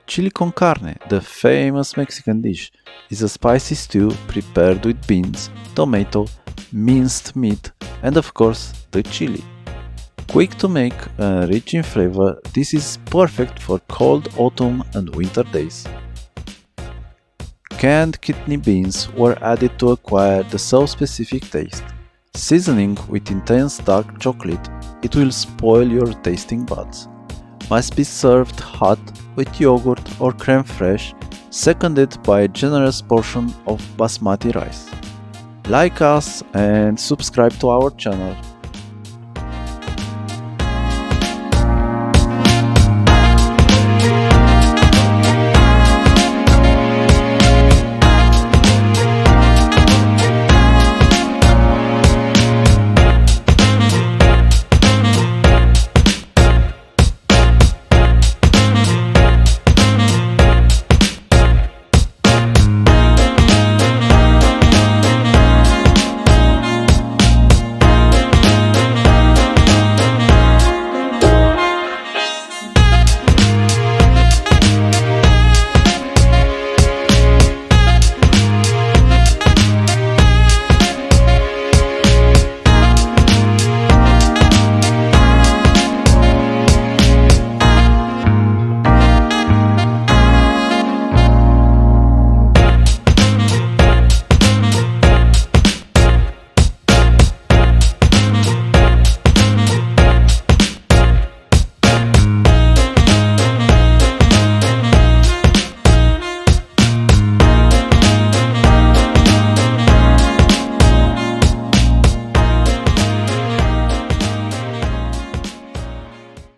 Chili con carne, the famous Mexican dish, is a spicy stew prepared with beans, tomato, minced meat, and of course the chili. Quick to make and rich in flavor, this is perfect for cold autumn and winter days. Canned kidney beans were added to acquire the sauce-specific taste. Seasoning with intense dark chocolate, it will spoil your tasting buds. Must be served hot with yogurt or creme fraiche, seconded by a generous portion of basmati rice. Like us and subscribe to our channel.